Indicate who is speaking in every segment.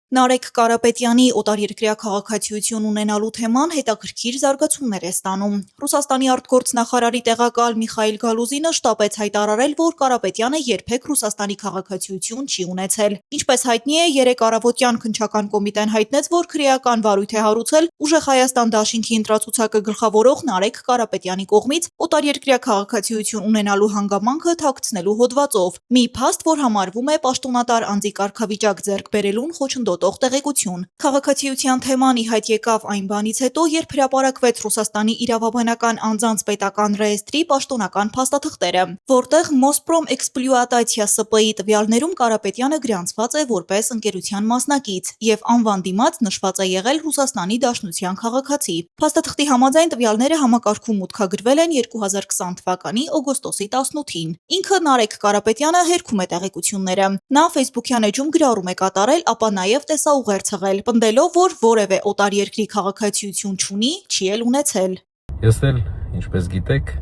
Speaker 1: Նարեկ Կարապետյանի օտարերկրյա քաղաքացիություն ունենալու թեման հետաքրքիր զարգացումներ է ստանում։ Ռուսաստանի արտգործնախարարի տեղակալ Միխայիլ Գալուզինը շտապեց հայտարարել, որ Կարապետյանը երբեք Ռուսաստանի քաղաքացիություն չի ունեցել։ Ինչպես հայտնի է, երեկ առավոտյան քննչական կոմիտեն հայտնեց, որ քրեական վարույթ է հարուցել Ուժեղ Հայաստան դաշինքի ընտրացուցակը գլխավորող Նարեկ Կարապետյանի կողմից օտարերկրյա քաղաքացիություն ունենալու հանգամանքը թաքցնելու հոդվածով։ Մի փաստ, որ համարվում է պաշտոնատար անձի կարգավիճակ ձեռք բերելուն խոչընդոտող տեղեկություն։ Քաղաքացիության թեման ի հայտ եկավ այն բանից հետո, երբ հրապարակվեց Ռուսաստանի իրավաբանական անձանց պետական ռեեստրի պաշտոնական փաստաթղթերը, որտեղ Մոսպրոմ էքսպլուատացիա ՍՊ-ի տվյալներում Կարապետյանը գրանցված է որպես ընկերության մասնակից եւ անվան դիմաց նշված է եղել Ռուսաստանի Դաշնության քաղաքացի։ Փաստաթղթի համաձայն տվյալները համակարգում մուտքագրվել են 2020 թվականի օգոստոսի 18-ին։ Ինքը Նարեկ Կարապետյանը հերքում է տեղեկությունները։ Նա Facebook-յան էջում գրառում է կատարել, ապա նաև տեսաուղերձ հղել, պնդելով, որ որևէ օտարերկրի քաղաքացիություն չունի, չի էլ ունեցել։
Speaker 2: Ես էլ, ինչպես գիտեք,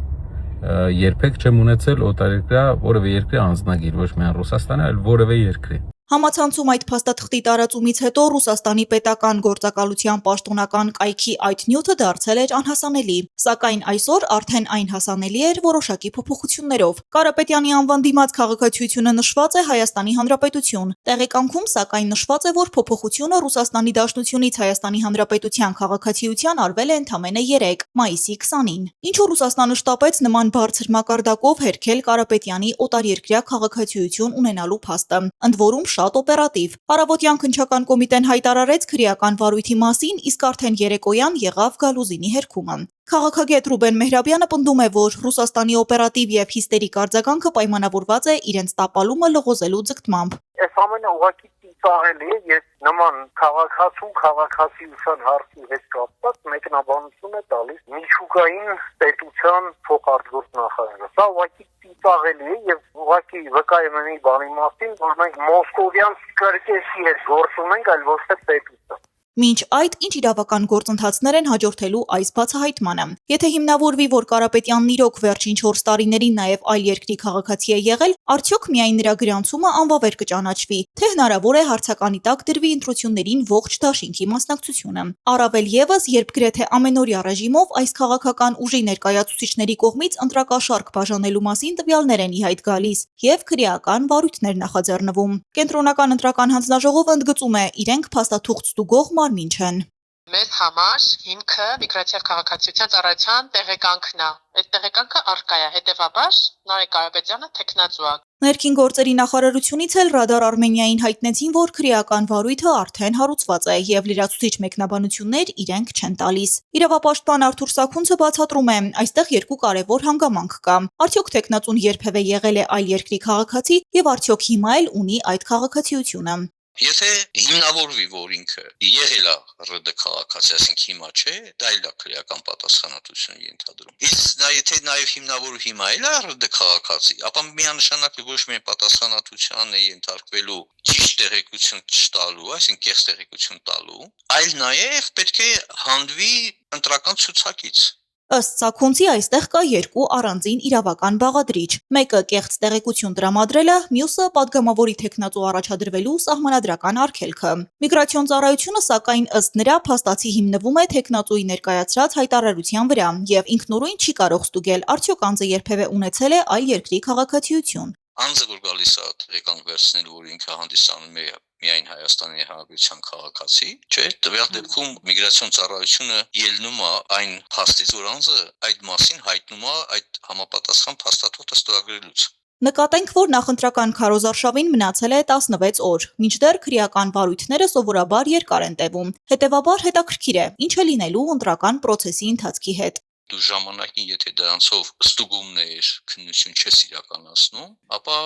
Speaker 2: երբեք չեմ ունեցել օտարերկրյա որևէ երկրի անձնագիր, ոչ միայն Ռուսաստանի, այլ որևէ երկրի։
Speaker 1: Համացանցում այդ փաստաթղթի տարածումից հետո Ռուսաստանի պետական գործակալության պաշտոնական կայքի այդ նյութը դարձել էր անհասանելի, սակայն այսօր արդեն այն հասանելի էր որոշակի փոփոխություններով։ Կարապետյանի անվան դիմաց քաղաքացիությունը նշված է Հայաստանի Հանրապետություն։ Տեղեկանքում սակայն նշված է, որ փոփոխությունը Ռուսաստանի Դաշնությունից Հայաստանի Հանրապետության քաղաքացիության արվել է ընդամենը 3 մայիսի 20-ին։ Ինչու Ռուսաստանը շտապեց նման բարձր մակարդակով հերքել Կարապետյանի օտարերկրյա քաղաքացիություն ունենալու փաստը, ընդ որում շատ օպերատիվ։ Առավոտյան քննչական կոմիտեն հայտարարեց քրեական վարույթի մասին, իսկ արդեն երեկոյան եղավ Գալուզինի հերքումը։ Քաղաքագետ Ռուբեն Մեհրաբյանը պնդում է, որ Ռուսաստանի օպերատիվ եւ հիստերիկ արձագանքը պայմանավորված է իրենց տապալումը լղոզելու ձգտմամբ։
Speaker 3: Այս ամենը ուղղակի ծիծաղելի է, ես նման քաղաքացիության հարցի հետ կապված մեկնաբանություն է տալիս միջուկային պետության փոխարտգործնախարարը։ Սա ուղղակի ծիծաղելի է եւ ուղղակի վկայում է մի բանի մասին, որ մենք մոսկովյան կրկեսի հետ գործ ունենք, այլ ոչ թե պետության։
Speaker 1: Մինչ այդ, ինչ իրավական գործընթացներ են հաջորդելու այս բացահայտմանը։ Եթե հիմնավորվի, որ Կարապետյանն իրոք վերջին 4 տարիներին նաև այլ երկրի քաղաքացի է եղել, արդյոք միայն նրա գրանցումը անվավեր կճանաչվի, թե հնարավոր է հարցականի տակ դրվի ընտրություններին ողջ դաշինքի մասնակցությունը։ Առավել եւս, երբ գրեթե ամենօրյա ռեժիմով այս քաղաքական ուժի ներկայացուցիչների կողմից ընտրակաշառք բաժանելու մասին տվյալներ են ի հայտ գալիս եւ քրեական վարույթներ նախաձեռնվում։ Կենտրոնական ընտրական հանձնաժողովը ընդգծում է, իրենք փաստաթուղթ ստուգող մարմին չեն։
Speaker 4: Մեզ համար հիմքը միգրացիա քաղաքացիության ծառայության տեղեկանքն է։ Այդ տեղեկանքը առկա է, հետևաբար Նարեկ Կարապետյանը թեկնածու է։
Speaker 1: Ներքին գործերի նախարարությունից էլ Ռադար Արմենիային հայտնեցին, որ քրեական վարույթը արդեն հարուցված է եւ լրացուցիչ մեկնաբանություններ իրենք չեն տալիս։ Իրավապաշտպան Արթուր Սաքունցը բացատրում է, այստեղ երկու կարևոր հանգամանք կա։ Արդյոք թեկնածուն երբևէ եղել է այլ երկրի քաղաքացի եւ արդյոք հիմա էլ ունի այդ քաղաքացիությունը։
Speaker 5: Եթե հիմնավորվի, որ ինքը եղել է ՌԴ քաղաքացի, ասենք հիմա չէ, դա էլ է քրեական պատասխանատվություն ենթադրում։ Իսկ եթե նաև հիմնավորվի հիմա էլ է ՌԴ քաղաքացի, ապա միանշանակ ոչ միայն պատասխանատվության է ենթարկվելու ճիշտ տեղեկություն չտալու, այսինքն կեղծ տեղեկություն տալու, այլ նաև պետք է հանդվի ընտրական ցուցակից։
Speaker 1: Ըստ Սաքունցի այստեղ կա երկու առանձին իրավական բաղադրիչ։ Մեկը կեղծ տեղեկություն տրամադրելը, մյուսը падգամավորի թեկնածու առաջադրվելու սահմանադրական արգելքը։ Միգրացիոն ծառայությունը սակայն ըստ նրա փաստացի հիմնվում է թեկնածուի ներկայացրած հայտարարության վրա եւ ինքնուրույն չի կարող ստուգել, արդյոք անձը երբևէ ունեցել է այլ երկրի քաղաքացիություն։
Speaker 5: Անձը որ գալիս է տեղեկանք վերցնելու, որ ինքը հանդիսանում է միայն Հայաստանի Հանրապետության քաղաքացի, չէ՞, տվյալ դեպքում միգրացիոն ծառայությունը ելնում է այն փաստից, որ անձը այդ մասին հայտնում է այդ համապատասխան փաստաթուղթը ստորագրելուց։
Speaker 1: Նկատենք, որ նախընտրական քարոզարշավին մնացել է 16 օր, մինչդեռ քրեական վարույթները սովորաբար երկար են տևում։ Հետևաբար հետաքրքիր է, ինչ է լինելու ընտրական process-ի ընթացքի հետ։
Speaker 5: Դու ժամանակին, եթե դրանցով ստուգումներ, քննություն չես իրականացնում, ապա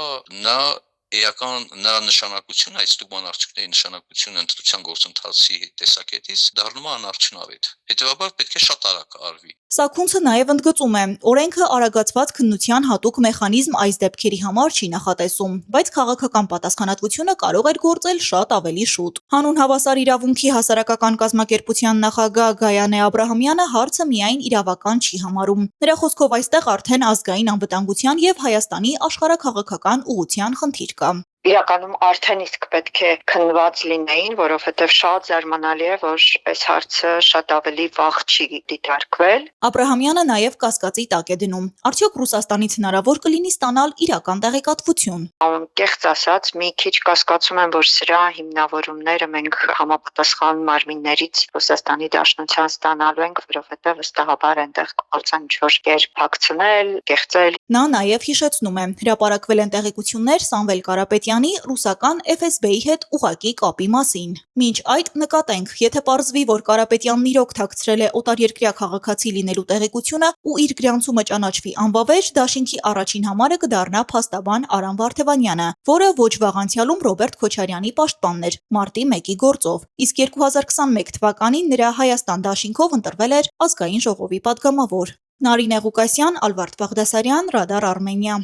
Speaker 5: նրա նշանակությունը, այդ ստուգման արդյունքների նշանակությունը ընտրության գործընթացի տեսակետից դառնում է անարդյունավետ։ Հետևաբար պետք է շատ արագ արվի։
Speaker 1: Սաքունցը նաև ընդգծում է, օրենքը արագացված քննության հատուկ մեխանիզմ այս դեպքերի համար չի նախատեսում, բայց քաղաքական պատասխանատվությունը կարող էր գործել շատ ավելի շուտ։ Հանուն հավասար իրավունքի հասարակական կազմակերպության նախագահ Գայանե Աբրահամյանը հարցը միայն իրավական չի համարում։ Նրա խոսքով այստեղ արդեն ազգային անվտանգության եւ Հայաստանի աշխարհաքաղաքական ուղղության խնդիր կա։
Speaker 6: իրականում արդեն իսկ պետք է քննված լինեին, որովհետև շատ զարմանալի է, որ այս հարցը շատ ավելի վաղ չի դիտարկվել։
Speaker 1: Աբրահամյանը նաև կասկածի տակ է դնում. արդյոք Ռուսաստանից հնարավոր կլինի ստանալ իրական տեղեկատվություն։
Speaker 6: Կեղծ ասած, մի քիչ կասկածում եմ, որ սրա հիմնավորումները մենք համապատասխան մարմիններից Ռուսաստանի Դաշնության ստանալու ենք, որովհետև վստահաբար այնտեղ կփորձեն ինչ-որ կերպ փակցնել, կեղծել։
Speaker 1: Նա նաև հիշեցնում է, հրապարակվել են տեղեկություններ Սամվել Կարապետյանի ռուսական FSB-ի հետ ուղղակի կապի մասին։ Մինչ այդ նկատենք, եթե պարզվի, որ Կարապետյանն իրոք թաքցրել է օտարերկրյա քաղաքացի լինելու տեղեկությունը ու իր գրանցումը ճանաչվի անվավեր, դաշինքի առաջին համարը կդառնա փաստաբան Արամ Վարդևանյանը, որը ոչ վաղ անցյալում Ռոբերտ Քոչարյանի պաշտպանն էր մարտի 1-ի գործով։ Իսկ 2021 թվականին նրա Հայաստան դաշինքով ընտրվել էր ազգային ժողովի պատգամավոր։ Նարինե Ղուկասյան, Ալվարդ Բաղդասարյան, Ռադար Արմենիա։